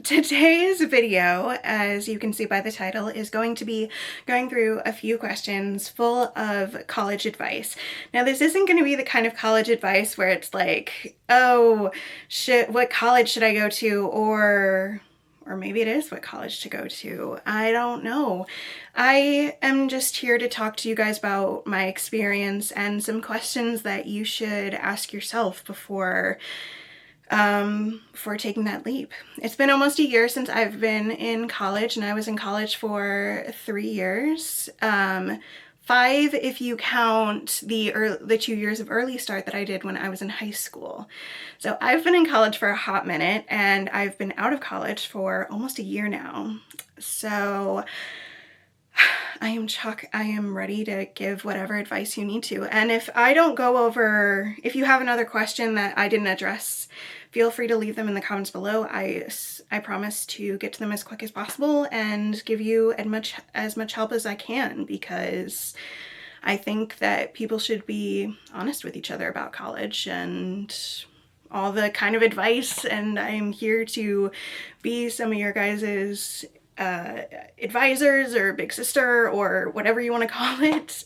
Today's video, as you can see by the title, is going to be going through a few questions full of college advice. Now, this isn't going to be the kind of college advice where it's like, oh, what college should I go to? Or maybe it is what college to go to. I don't know. I am just here to talk to you guys about my experience and some questions that you should ask yourself before taking that leap. It's been almost a year since I've been in college, and I was in college for 3 years. 5 if you count the 2 years of early start that I did when I was in high school. So I've been in college for a hot minute, and I've been out of college for almost a year now. So I am ready to give whatever advice you need to. And if you have another question that I didn't address, feel free to leave them in the comments below. I promise to get to them as quick as possible and give you as much help as I can, because I think that people should be honest with each other about college and all the kind of advice, and I'm here to be some of your guys's advisors or big sister or whatever you want to call it.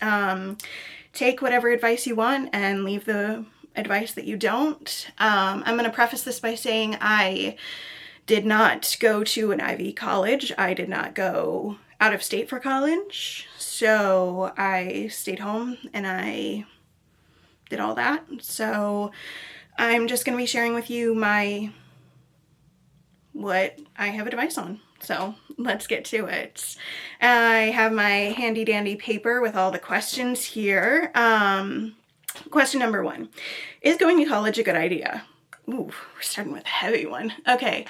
Take whatever advice you want and leave the advice that you don't. I'm going to preface this by saying I did not go to an Ivy college. I did not go out of state for college. So I stayed home and I did all that. So I'm just going to be sharing with you what I have advice on. So let's get to it. I have my handy dandy paper with all the questions here. Question number 1. Is going to college a good idea? Ooh, we're starting with a heavy one. Okay.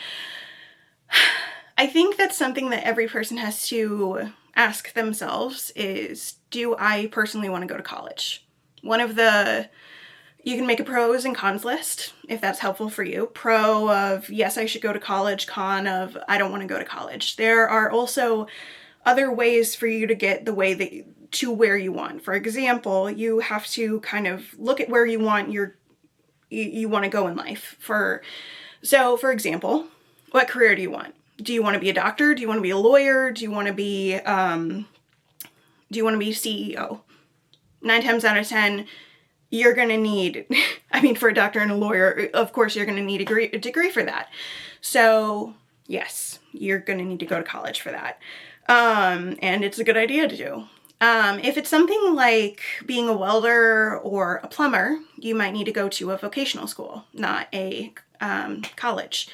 I think that's something that every person has to ask themselves is, do I personally want to go to college? You can make a pros and cons list if that's helpful for you. Pro of, yes, I should go to college. Con of, I don't want to go to college. There are also other ways for you to get to where you want. For example, you have to kind of look at where you want to go in life. For example, what career do you want? Do you want to be a doctor? Do you want to be a lawyer? Do you want to be CEO? 9 times out of 10, you're going to need, for a doctor and a lawyer, of course, you're going to need a degree for that. So yes, you're going to need to go to college for that. And it's a good idea to do. If it's something like being a welder or a plumber, you might need to go to a vocational school, not a college.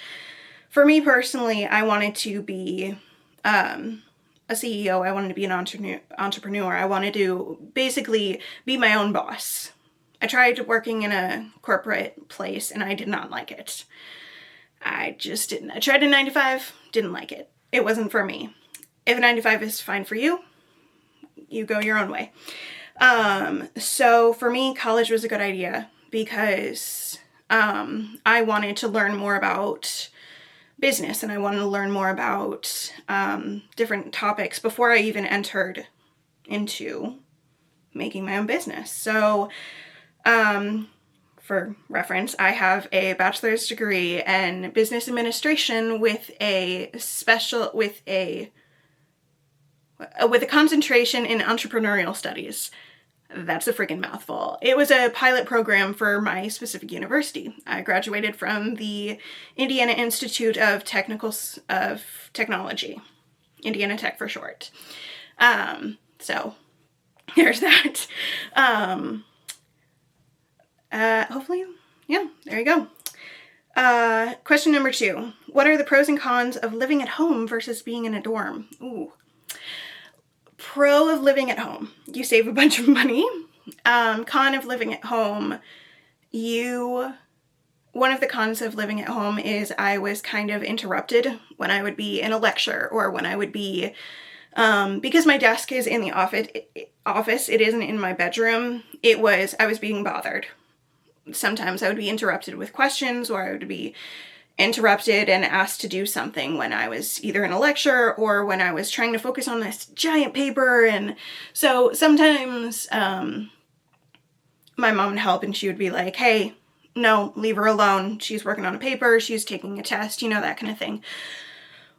For me personally, I wanted to be a CEO. I wanted to be an entrepreneur. I wanted to basically be my own boss. I tried working in a corporate place and I did not like it. I just didn't. I tried a 9 to 5, didn't like it. It wasn't for me. If a 9 to 5 is fine for you, you go your own way. So for me, college was a good idea because I wanted to learn more about business and I wanted to learn more about different topics before I even entered into making my own business. So for reference, I have a bachelor's degree in business administration with a concentration in entrepreneurial studies. That's a freaking mouthful. It was a pilot program for my specific university. I graduated from the Indiana Institute of Technology, Indiana Tech for short. So there's that. Hopefully, yeah, there you go. Question number 2. What are the pros and cons of living at home versus being in a dorm? Ooh. Pro of living at home, you save a bunch of money. Con of living at home, one of the cons of living at home is I was kind of interrupted when I would be in a lecture or when I would be, because my desk is in the office, it isn't in my bedroom, I was being bothered. Sometimes I would be interrupted with questions, or I would be interrupted and asked to do something when I was either in a lecture or when I was trying to focus on this giant paper. And so sometimes my mom would help and she would be like, hey, no, leave her alone. She's working on a paper. She's taking a test, that kind of thing.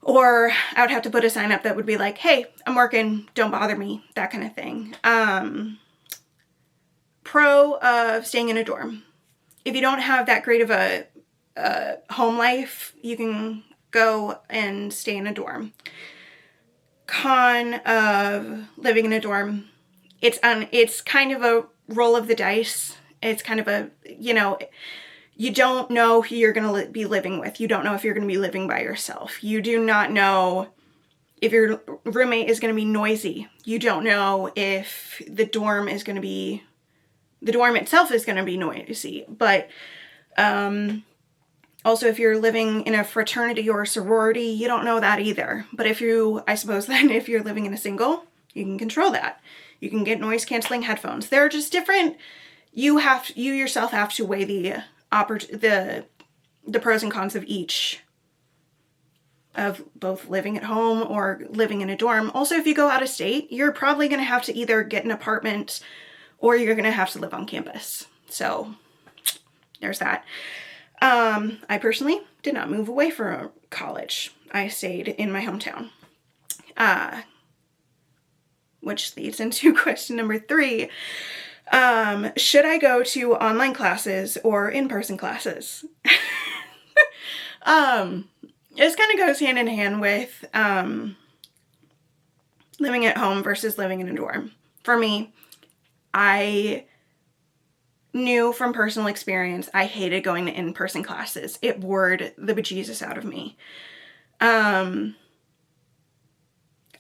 Or I would have to put a sign up that would be like, hey, I'm working, don't bother me, that kind of thing. Pro of staying in a dorm. If you don't have that great of a home life, you can go and stay in a dorm. Con of living in a dorm, it's kind of a roll of the dice. It's kind of a, you don't know who you're going to be living with. You don't know if you're going to be living by yourself. You do not know if your roommate is going to be noisy. You don't know if the dorm itself is going to be noisy. But also, if you're living in a fraternity or a sorority, you don't know that either. But if you're living in a single, you can control that. You can get noise canceling headphones. They're just different. You yourself have to weigh the pros and cons of each, of both living at home or living in a dorm. Also, if you go out of state, you're probably going to have to either get an apartment or you're going to have to live on campus. So there's that. I personally did not move away from college. I stayed in my hometown. Which leads into question number 3. Should I go to online classes or in-person classes? This kind of goes hand in hand with living at home versus living in a dorm. For me, I knew from personal experience, I hated going to in-person classes. It bored the bejesus out of me.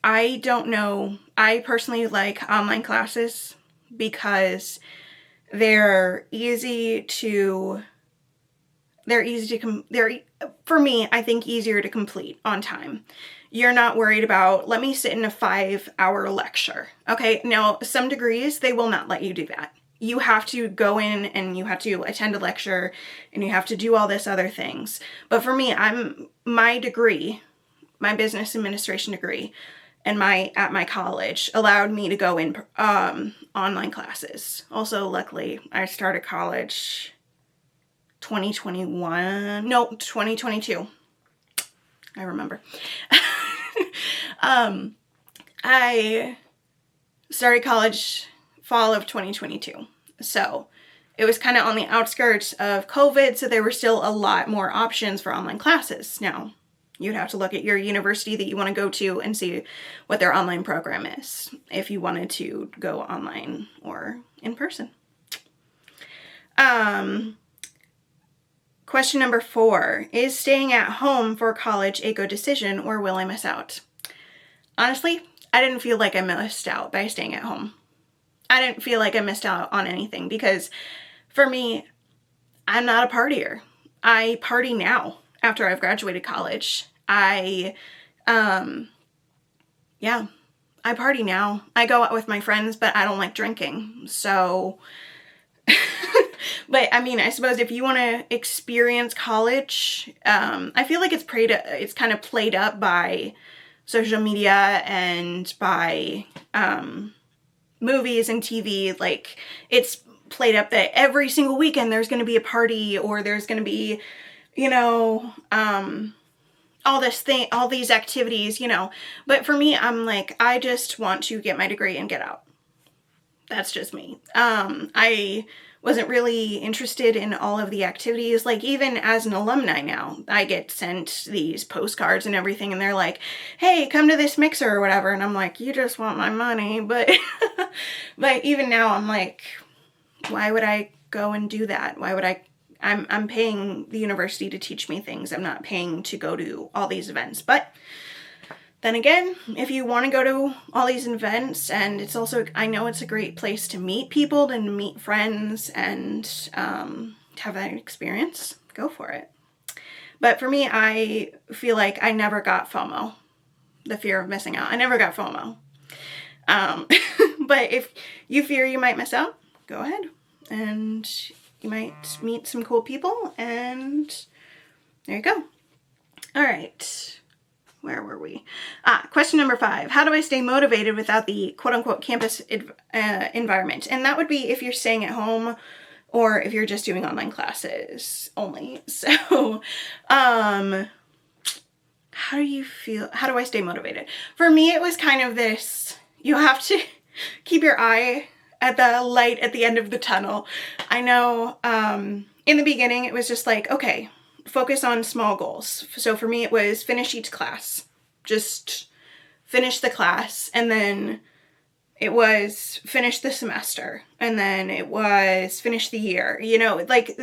I don't know. I personally like online classes because for me, I think easier to complete on time. You're not worried about, let me sit in a 5-hour lecture. Okay, now some degrees, they will not let you do that. You have to go in and you have to attend a lecture and you have to do all this other things. But for me, my degree, my business administration degree, and at my college allowed me to go in online classes. Also, luckily, I started college 2022. I remember. I started college fall of 2022. So it was kind of on the outskirts of COVID, so there were still a lot more options for online classes. Now, you'd have to look at your university that you want to go to and see what their online program is, if you wanted to go online or in person. Question number 4, is staying at home for college a good decision or will I miss out? Honestly, I didn't feel like I missed out by staying at home. I didn't feel like I missed out on anything because for me, I'm not a partier. I party now after I've graduated college. I party now. I go out with my friends, but I don't like drinking. So, but I mean, I suppose if you want to experience college, I feel like it's kind of played up by social media and by movies and TV. Like, it's played up that every single weekend there's going to be a party or there's going to be, all these activities, But for me, I'm like, I just want to get my degree and get out. That's just me. I wasn't really interested in all of the activities. Like, even as an alumni now, I get sent these postcards and everything, and they're like, hey, come to this mixer or whatever. And I'm like, you just want my money. But, but even now, I'm like, why would I go and do that? I'm paying the university to teach me things. I'm not paying to go to all these events. But then again, if you want to go to all these events, and it's also, I know it's a great place to meet people and meet friends and have that experience, go for it. But for me, I feel like I never got FOMO, the fear of missing out. I never got FOMO. But if you fear you might miss out, go ahead. And you might meet some cool people, and there you go. All right. Where were we? Question number 5. How do I stay motivated without the quote-unquote campus environment? And that would be if you're staying at home or if you're just doing online classes only. So, how how do you feel? How do I stay motivated? For me, it was kind of this, you have to keep your eye at the light at the end of the tunnel. I know in the beginning, it was just like, okay, focus on small goals. So for me, it was finish each class, just finish the class. And then it was finish the semester. And then it was finish the year, you know, like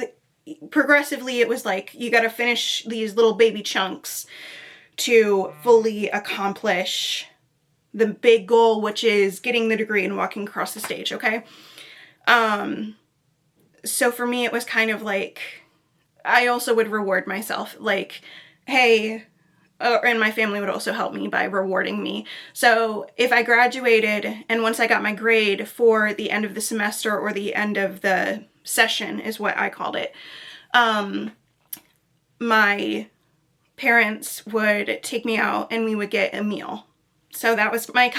progressively it was like, you got to finish these little baby chunks to fully accomplish the big goal, which is getting the degree and walking across the stage. Okay. So for me, it was kind of like, I also would reward myself, like, hey, and my family would also help me by rewarding me. So if I graduated and once I got my grade for the end of the semester or the end of the session is what I called it, my parents would take me out and we would get a meal. So that was my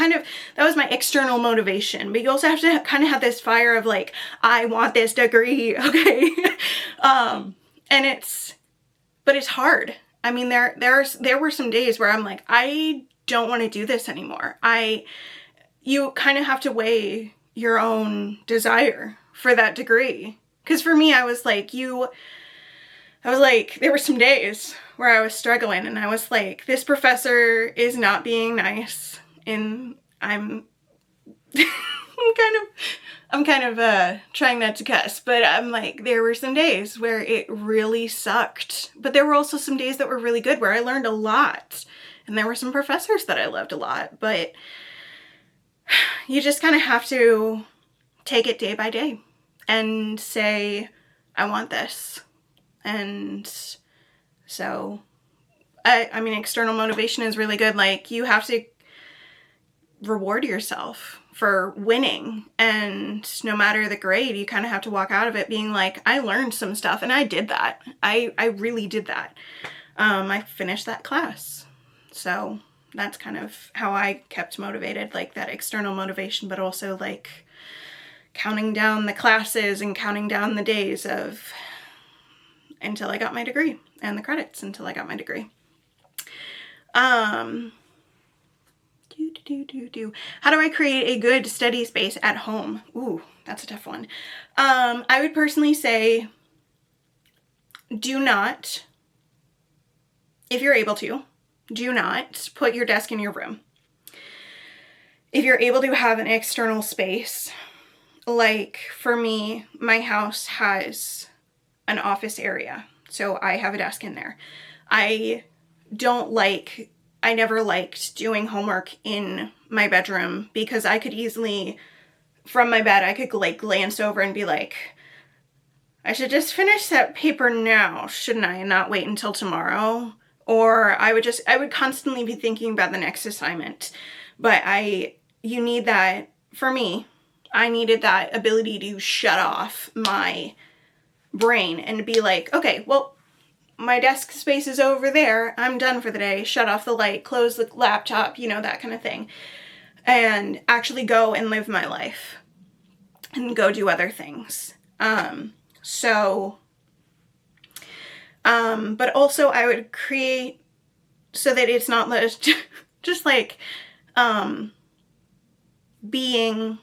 external motivation. But you also have to kind of have this fire of like, I want this degree, okay? But it's hard. I mean, there were some days where I'm like, I don't want to do this anymore. You kind of have to weigh your own desire for that degree. Because for me, I was like, there were some days where I was struggling and I was like, this professor is not being nice. And I'm I'm kind of trying not to cuss, but I'm like, there were some days where it really sucked. But there were also some days that were really good where I learned a lot. And there were some professors that I loved a lot. But you just kind of have to take it day by day and say, I want this. And so, I mean, external motivation is really good. Like, you have to reward yourself for winning, and no matter the grade, you kind of have to walk out of it being like, I learned some stuff, and I did that. I really did that. I finished that class. So that's kind of how I kept motivated, like that external motivation, but also like counting down the classes and counting down the days until I got my degree and the credits until I got my degree. How do I create a good study space at home? Ooh, that's a tough one. I would personally say, do not, if you're able to, do not put your desk in your room. If you're able to have an external space, like for me, my house has an office area, so I have a desk in there. I never liked doing homework in my bedroom because I could easily, from my bed, I could like glance over and be like, I should just finish that paper now, shouldn't I, and not wait until tomorrow? Or I would constantly be thinking about the next assignment. But you need that, for me, I needed that ability to shut off my brain and be like, okay, well, my desk space is over there. I'm done for the day. Shut off the light, close the laptop, that kind of thing. And actually go and live my life and go do other things. But also I would create so that it's not just like, being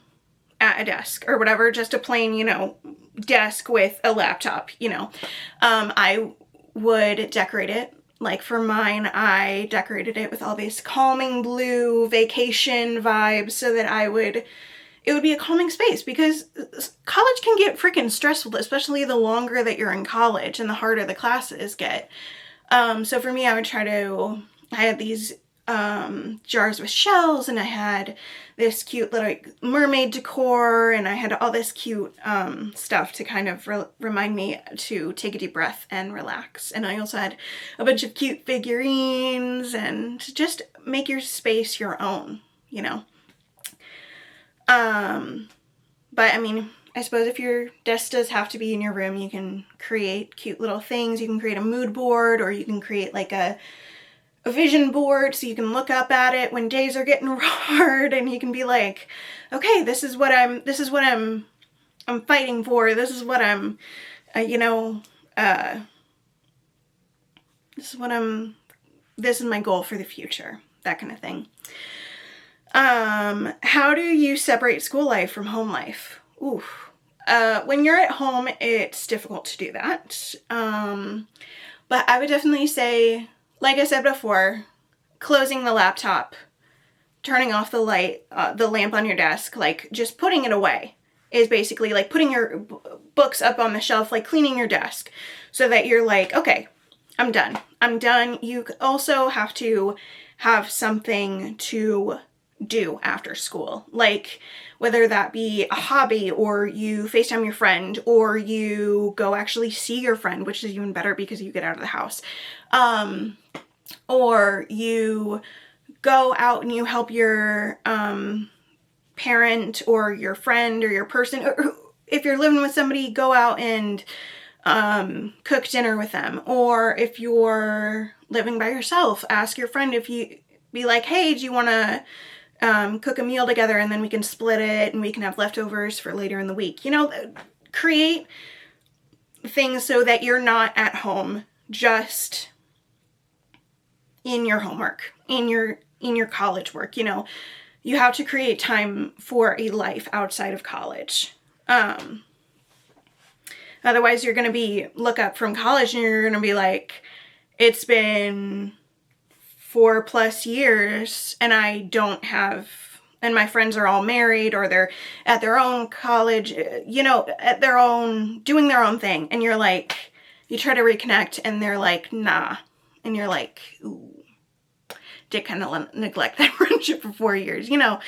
at a desk or whatever, just a plain, desk with a laptop, I would decorate it. Like for mine, I decorated it with all these calming blue vacation vibes so that it would be a calming space, because college can get freaking stressful, especially the longer that you're in college and the harder the classes get. So for me, I had these jars with shells, and I had this cute little mermaid decor, and I had all this cute stuff to kind of remind me to take a deep breath and relax. And I also had a bunch of cute figurines and just make your space your own, But I mean, I suppose if your desk does have to be in your room, you can create cute little things. You can create a mood board, or you can create like a vision board so you can look up at it when days are getting hard, and you can be like, okay, this is what I'm fighting for. This is what I'm, this is what I'm this is my goal for the future, that kind of thing. How do you separate school life from home life? Oof. When you're at home, it's difficult to do that. But I would definitely say, like I said before, closing the laptop, turning off the light, the lamp on your desk, like just putting it away is basically like putting your books up on the shelf, like cleaning your desk so that you're like, okay, I'm done. I'm done. You also have to have something to do after school, like whether that be a hobby or you FaceTime your friend or you go actually see your friend, which is even better because you get out of the house, or you go out and you help your parent or your friend or your person, or if you're living with somebody, go out and cook dinner with them. Or if you're living by yourself, ask your friend if you be like, hey, do you want to cook a meal together and then we can split it and we can have leftovers for later in the week. You know, create things so that you're not at home just in your homework, in your college work. You know, you have to create time for a life outside of college. Otherwise you're going to look up from college and you're going to be like, it's been 4+ years and I don't have, and my friends are all married or they're at their own college, you know, at their own, doing their own thing. And you're like, you try to reconnect and they're like, nah. And you're like, ooh, did kind of neglect that friendship for 4 years, you know?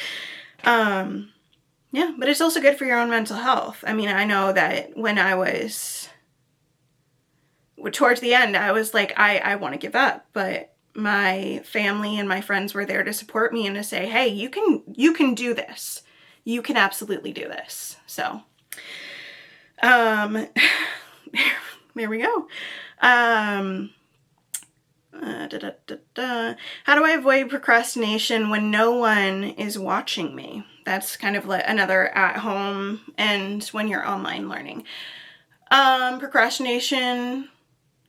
Yeah, but it's also good for your own mental health. I mean, I know that when I was, towards the end, I was like, I want to give up, but my family and my friends were there to support me and to say, hey, you can do this. You can absolutely do this. So, there we go. How do I avoid procrastination when no one is watching me? That's kind of like another at home and when you're online learning. Procrastination,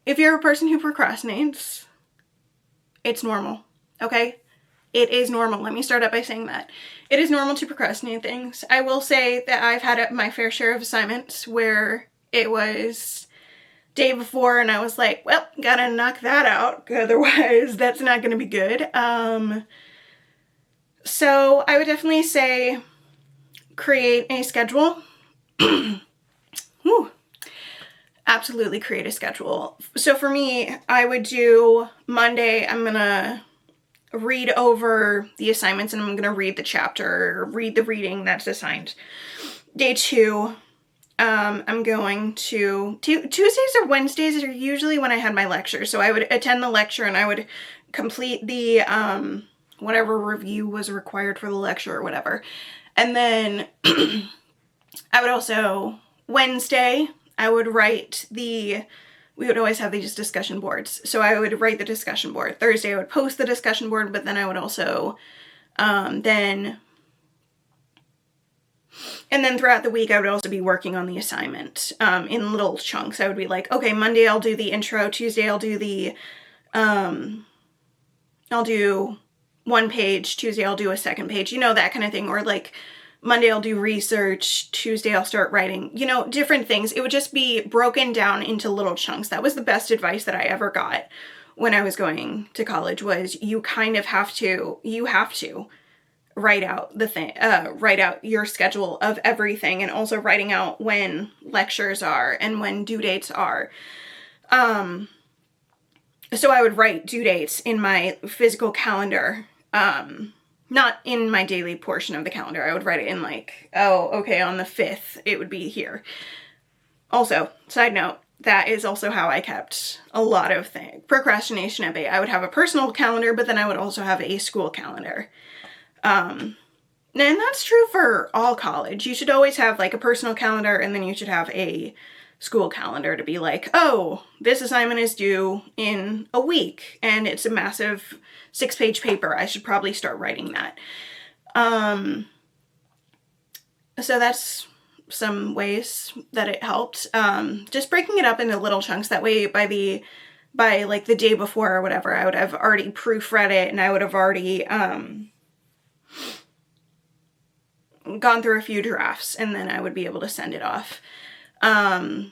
if you're a person who procrastinates, it's normal, okay? It is normal. Let me start out by saying that. It is normal to procrastinate things. I will say that I've had my fair share of assignments where it was day before and I was like, well, gotta knock that out, otherwise that's not gonna be good. So I would definitely say create a schedule. Whew. Absolutely create a schedule. So for me, I would do Monday, I'm gonna read over the assignments and I'm gonna read the chapter, or read the reading that's assigned. Day 2, I'm going to, Tuesdays or Wednesdays are usually when I had my lecture. So I would attend the lecture and I would complete the, whatever review was required for the lecture or whatever. And then I would also, Wednesday, I would write we would always have these discussion boards. So I would write the discussion board. Thursday I would post the discussion board, but then I would also, and then throughout the week I would also be working on the assignment, in little chunks. I would be like, okay, Monday I'll do the intro, Tuesday I'll do the, I'll do 1 page, Tuesday I'll do a 2nd page, you know, that kind of thing. Or like Monday I'll do research, Tuesday I'll start writing, you know, different things. It would just be broken down into little chunks. That was the best advice that I ever got when I was going to college, was you kind of have to, write out write out your schedule of everything, and also writing out when lectures are and when due dates are. So I would write due dates in my physical calendar, not in my daily portion of the calendar. I would write it in like, oh, okay, on the 5th, it would be here. Also, side note, that is also how I kept a lot of procrastination at bay. I would have a personal calendar, but then I would also have a school calendar. And that's true for all college. You should always have like a personal calendar, and then you should have a school calendar to be like, oh, this assignment is due in a week and it's a massive 6-page paper. I should probably start writing that. So that's some ways that it helped. Just breaking it up into little chunks. That way by the by like the day before or whatever, I would have already proofread it, and I would have already gone through a few drafts, and then I would be able to send it off. Yeah,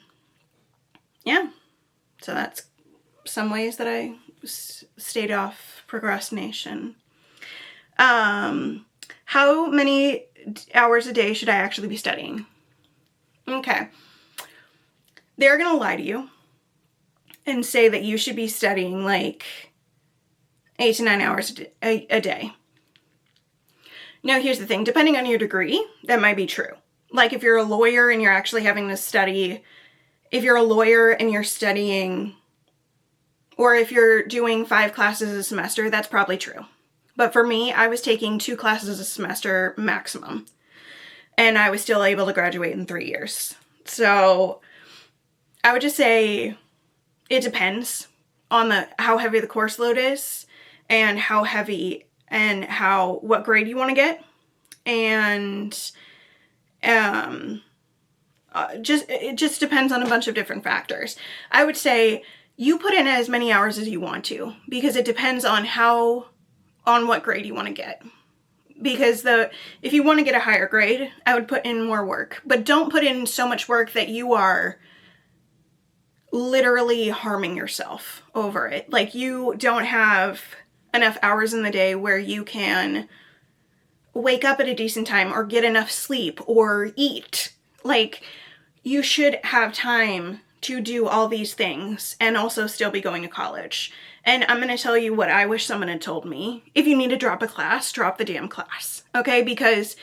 so that's some ways that I stayed off procrastination. How many hours a day should I actually be studying? Okay. They're going to lie to you and say that you should be studying like 8 to 9 hours a day. Now, here's the thing. Depending on your degree, that might be true. Like if you're a lawyer and you're actually having to study, if you're a lawyer and you're studying, or if you're doing 5 classes a semester, that's probably true. But for me, I was taking 2 classes a semester maximum, and I was still able to graduate in 3 years. So I would just say it depends on how heavy the course load is, and how heavy and what grade you want to get, and it just depends on a bunch of different factors. I would say you put in as many hours as you want to, because it depends on what grade you want to get. Because if you want to get a higher grade, I would put in more work, but don't put in so much work that you are literally harming yourself over it. Like you don't have enough hours in the day where you can wake up at a decent time or get enough sleep or eat. Like you should have time to do all these things and also still be going to college. And I'm going to tell you what I wish someone had told me. If you need to drop a class, drop the damn class. Okay? Because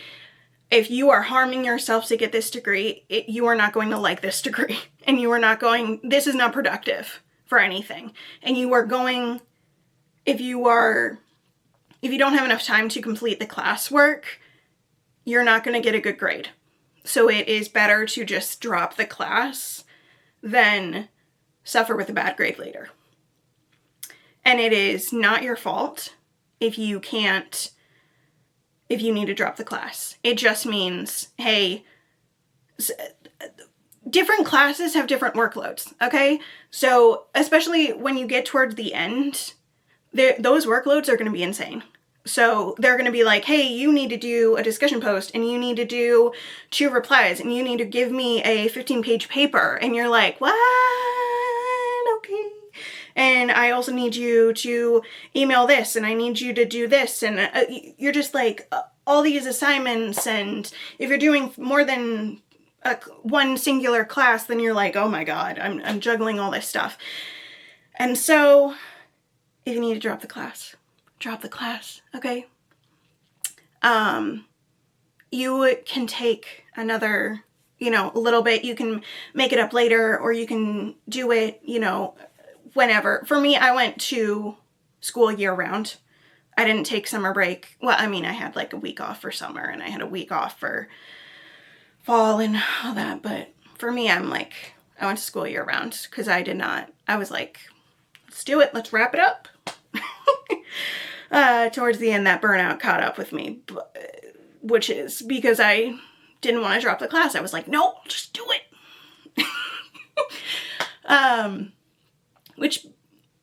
if you are harming yourself to get this degree, you are not going to like this degree. And this is not productive for anything. And if you don't have enough time to complete the classwork, you're not going to get a good grade. So it is better to just drop the class than suffer with a bad grade later. And it is not your fault if you need to drop the class. It just means, hey, different classes have different workloads, okay? So especially when you get towards the end, those workloads are going to be insane. So they're going to be like, hey, you need to do a discussion post, and you need to do 2 replies, and you need to give me a 15-page paper. And you're like, what? Okay. And I also need you to email this, and I need you to do this. And you're just like, all these assignments. And if you're doing more than one singular class, then you're like, oh my God, I'm juggling all this stuff. And so if you need to drop the class, okay? You can take another, a little bit. You can make it up later, or you can do it, whenever. For me, I went to school year round. I didn't take summer break. Well, I mean, I had like a week off for summer, and I had a week off for fall and all that. But for me, I went to school year round because I was like, let's do it. Let's wrap it up. Towards the end, that burnout caught up with me, which is because I didn't want to drop the class. I was like, no, just do it. Which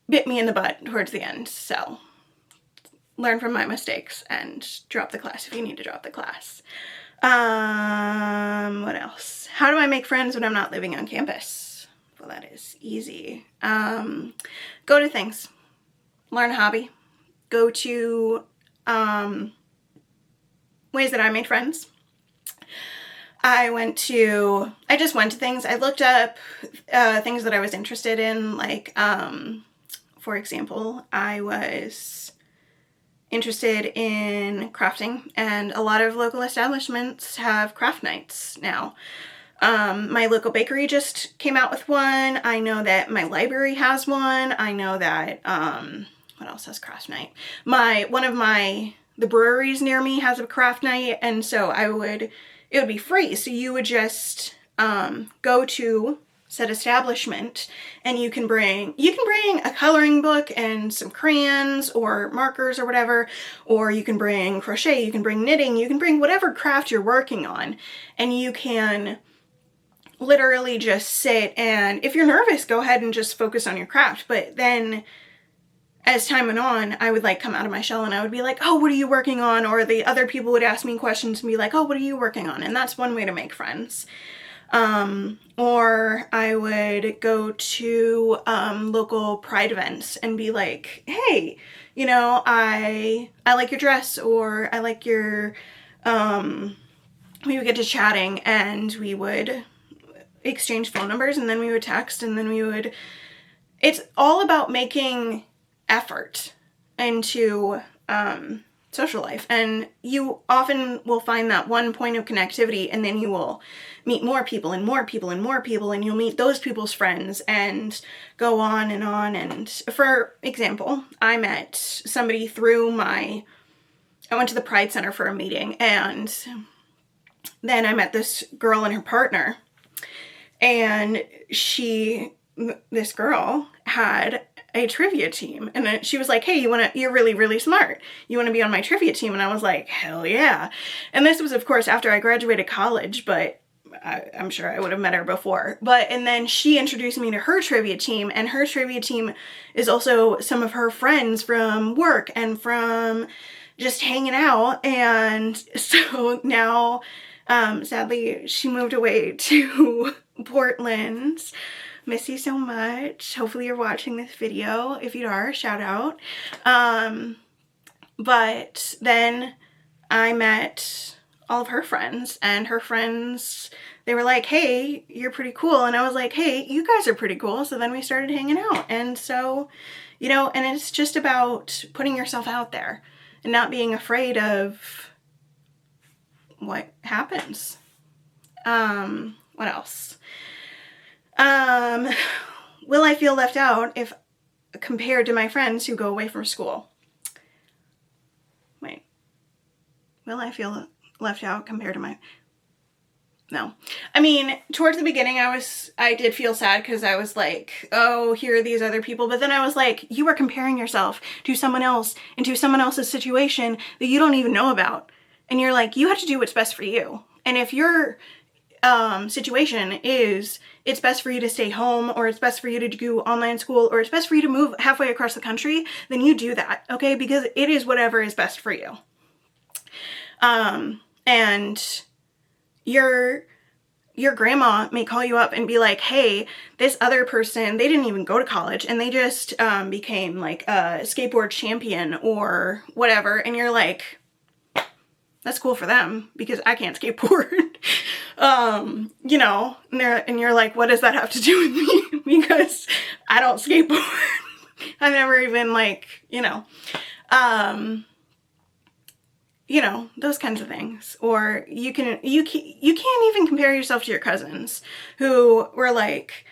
bit me in the butt towards the end. So learn from my mistakes and drop the class if you need to drop the class. What else? How do I make friends when I'm not living on campus? Well, that is easy. Go to things. Learn a hobby. Go to ways that I made friends. I just went to things. I looked up things that I was interested in. Like, for example, I was interested in crafting, and a lot of local establishments have craft nights now. My local bakery just came out with one. I know that my library has one. I know that, what else has craft night? The breweries near me has a craft night, and so it would be free. So you would just go to said establishment, and you can bring a coloring book and some crayons or markers or whatever, or you can bring crochet, you can bring knitting, you can bring whatever craft you're working on, and you can literally just sit, and if you're nervous, go ahead and just focus on your craft. But then as time went on, I would like come out of my shell and I would be like, oh, what are you working on? Or the other people would ask me questions and be like, oh, what are you working on? And that's one way to make friends. Or I would go to local pride events and be like, hey, you know, I like your dress, or I like your, we would get to chatting and we would exchange phone numbers, and then we would text, and then we would, it's all about making effort into social life. And you often will find that one point of connectivity, and then you will meet more people and more people and more people, and you'll meet those people's friends and go on and on. And for example, I met somebody through I went to the Pride Center for a meeting, and then I met this girl and her partner, and this girl had a trivia team, and she was like, hey, you're really, really smart. You want to be on my trivia team? And I was like, hell yeah. And this was, of course, after I graduated college, but I'm sure I would have met her before. And then she introduced me to her trivia team, and her trivia team is also some of her friends from work and from just hanging out. And so now, sadly, she moved away to Portland. Miss you so much. Hopefully you're watching this video. If you are, shout out. But then I met all of her friends, and her friends, they were like, hey, you're pretty cool. And I was like, hey, you guys are pretty cool. So then we started hanging out. And so, you know, and it's just about putting yourself out there and not being afraid of what happens. What else? Will I feel left out if compared to my friends who go away from school? Wait, will I feel left out compared to no. I mean, towards the beginning, I did feel sad because I was like, oh, here are these other people. But then I was like, you are comparing yourself to someone else and to someone else's situation that you don't even know about. And you're like, you have to do what's best for you. And if your situation is it's best for you to stay home, or it's best for you to do online school, or it's best for you to move halfway across the country, then you do that, okay? Because it is whatever is best for you. And your grandma may call you up and be like, hey, this other person, they didn't even go to college, and they just became like a skateboard champion or whatever. And you're like, that's cool for them because I can't skateboard. You know, and you're like, what does that have to do with me? Because I don't skateboard. I never even those kinds of things. Or you can't even compare yourself to your cousins who were like,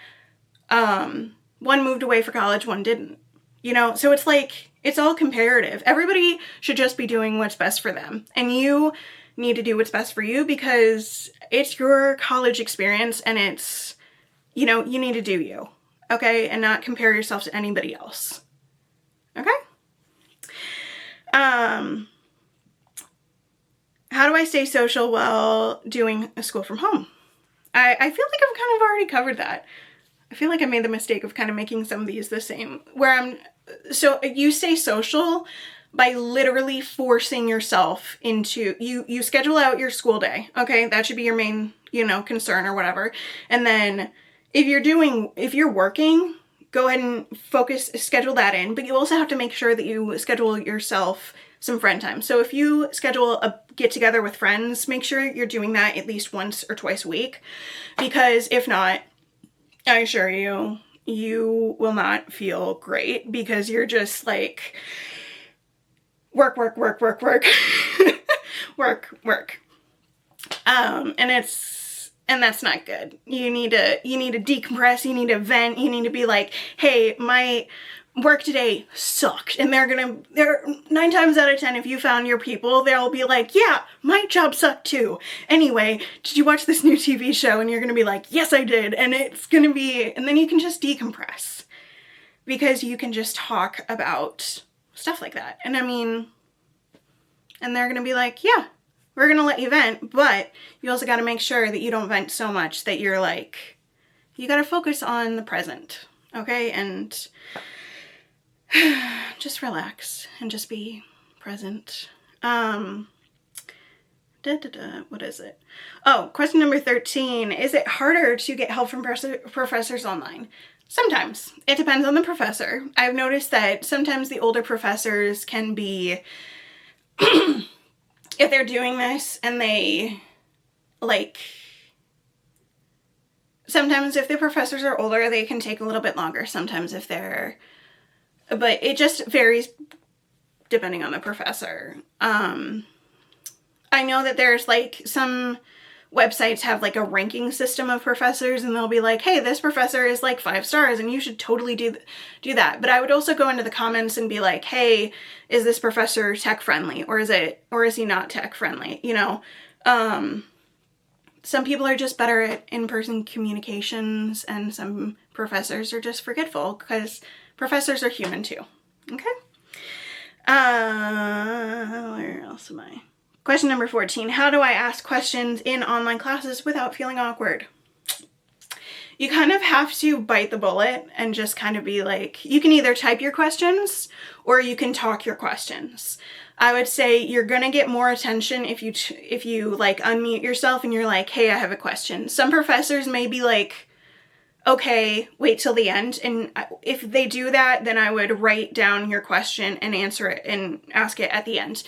one moved away for college, one didn't, you know? So it's like, it's all comparative. Everybody should just be doing what's best for them. And you need to do what's best for you because it's your college experience, and it's, you know, you need to do you, okay? And not compare yourself to anybody else, okay? How do I stay social while doing a school from home? I feel like I've kind of already covered that. I feel like I made the mistake of kind of making some of these the same, so you stay social by literally forcing yourself into, you schedule out your school day, okay? That should be your main, concern or whatever. And then if you're working, go ahead and schedule that in, but you also have to make sure that you schedule yourself some friend time. So if you schedule a get together with friends, make sure you're doing that at least once or twice a week, because if not, I assure you, you will not feel great because you're just like, work, work, work, work, work, work. And that's not good. You need to decompress, you need to vent, you need to be like, hey, my work today sucked. And they're 9 times out of 10, if you found your people, they'll be like, yeah, my job sucked too. Anyway, did you watch this new TV show? And you're gonna be like, yes, I did. And and then you can just decompress because you can just talk about stuff like that. And and they're gonna be like, yeah, We're going to let you vent, but you also got to make sure that you don't vent so much that you're like, you got to focus on the present, okay? And just relax and just be present. What is it? Oh, question number 13. Is it harder to get help from professors online? Sometimes. It depends on the professor. I've noticed that sometimes the older professors can be, if they're doing this and they, like, sometimes if the professors are older, they can take a little bit longer. Sometimes if they're, but it just varies depending on the professor. I know that there's like some websites have like a ranking system of professors, and they'll be like, hey, this professor is like 5 stars and you should totally do that. But I would also go into the comments and be like, hey, is this professor tech friendly, or is he not tech friendly? You know, some people are just better at in-person communications, and some professors are just forgetful, because professors are human too. Okay. Where else am I? Question number 14. How do I ask questions in online classes without feeling awkward? You kind of have to bite the bullet and just kind of be like, you can either type your questions or you can talk your questions. I would say you're going to get more attention if you like unmute yourself and you're like, hey, I have a question. Some professors may be like, okay, wait till the end. And if they do that, then I would write down your question and answer it and ask it at the end.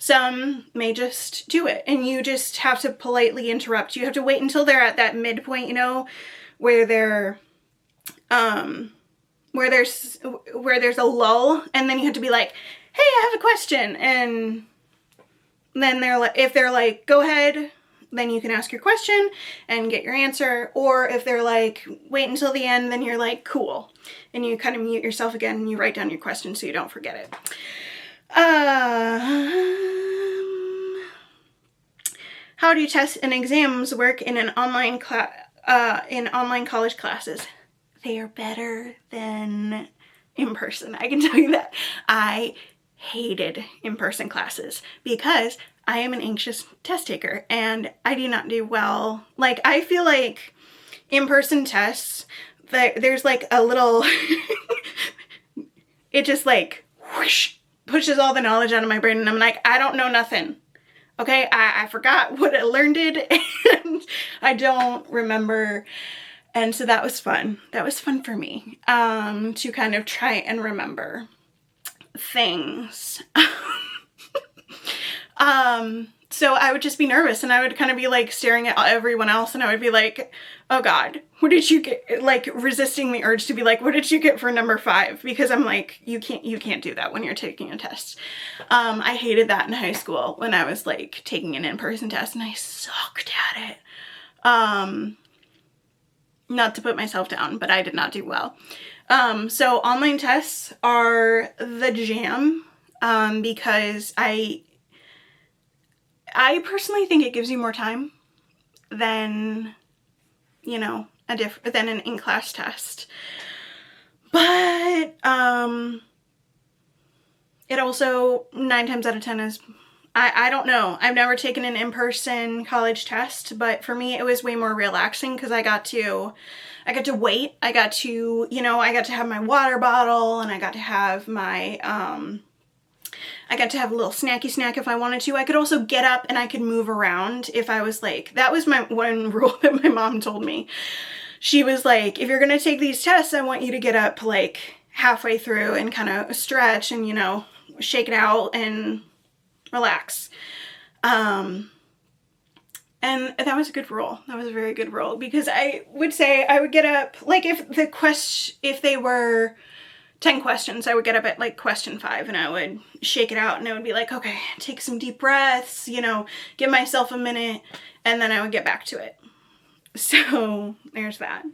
Some may just do it, and you just have to politely interrupt. You have to wait until they're at that midpoint, you know, where they're, where there's a lull, and then you have to be like, hey, I have a question. And then if they're like, go ahead, then you can ask your question and get your answer. Or if they're like, wait until the end, then you're like, cool. And you kind of mute yourself again and you write down your question so you don't forget it. How do tests and exams work in an online online college classes? They are better than in person. I can tell you that. I hated in-person classes because I am an anxious test taker and I do not do well. Like, I feel like in-person tests, there's like a little, it just like whoosh, pushes all the knowledge out of my brain, and I'm like, I don't know nothing. Okay, I forgot what I learned it, and I don't remember. And so that was fun. That was fun for me, to kind of try and remember things. So I would just be nervous, and I would kind of be like staring at everyone else, and I would be like, oh God, what did you get? Like, resisting the urge to be like, what did you get for number 5? Because I'm like, you can't do that when you're taking a test. I hated that in high school when I was like taking an in-person test, and I sucked at it. Not to put myself down, but I did not do well. So online tests are the jam, because I personally think it gives you more time than, you know, than an in-class test. But it also 9 times out of 10 is, I don't know. I've never taken an in-person college test, but for me it was way more relaxing because I got to wait. I got to, you know, I got to have my water bottle, and I got to have my I got to have a little snacky snack if I wanted to. I could also get up and I could move around if I was like, that was my one rule that my mom told me. She was like, if you're gonna take these tests, I want you to get up like halfway through and kind of stretch and, you know, shake it out and relax. And that was a good rule. That was a very good rule, because I would say I would get up, like if they were 10 questions, I would get up at like question 5 and I would shake it out, and I would be like, okay, take some deep breaths, you know, give myself a minute, and then I would get back to it. So there's that.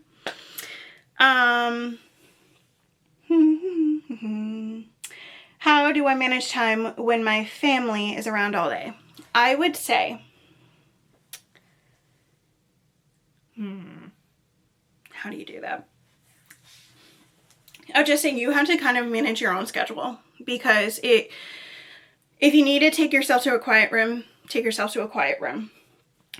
How do I manage time when my family is around all day? I would say, how do you do that? I would just say you have to kind of manage your own schedule, because if you need to take yourself to a quiet room, take yourself to a quiet room.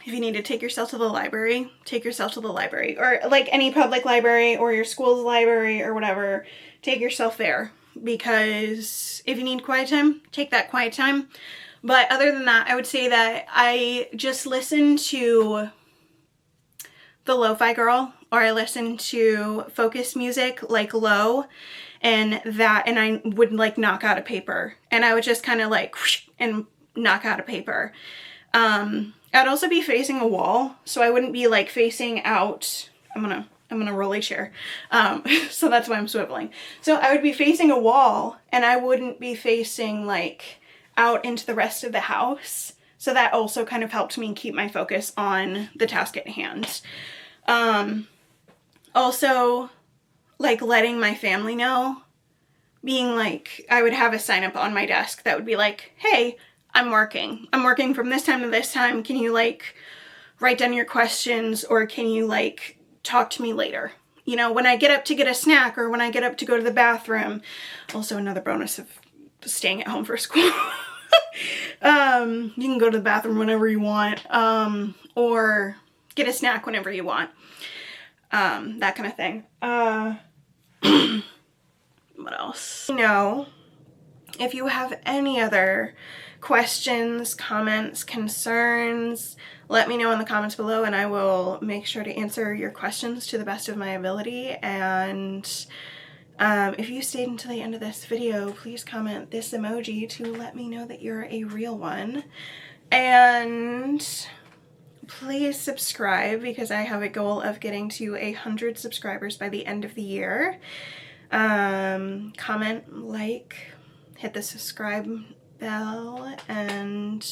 If you need to take yourself to the library, take yourself to the library, or like any public library or your school's library or whatever, take yourself there, because if you need quiet time, take that quiet time. But other than that, I would say that I just listen to the Lo-Fi Girl, or I listen to focus music like low, and I would like knock out a paper, and I would just kind of like whoosh, and knock out a paper. I'd also be facing a wall, so I wouldn't be like facing out. I'm gonna roll a chair, so that's why I'm swiveling. So I would be facing a wall, and I wouldn't be facing like out into the rest of the house. So that also kind of helped me keep my focus on the task at hand. Also, like letting my family know, being like, I would have a sign up on my desk that would be like, hey, I'm working from this time to this time. Can you like write down your questions, or can you like talk to me later? You know, when I get up to get a snack, or when I get up to go to the bathroom. Also another bonus of staying at home for school. You can go to the bathroom whenever you want, or get a snack whenever you want. That kind of thing. What else? If you have any other questions, comments, concerns, let me know in the comments below, and I will make sure to answer your questions to the best of my ability. And if you stayed until the end of this video, please comment this emoji to let me know that you're a real one. And please subscribe, because I have a goal of getting to 100 subscribers by the end of the year. Comment, like, hit the subscribe bell, and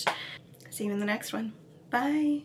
see you in the next one. Bye!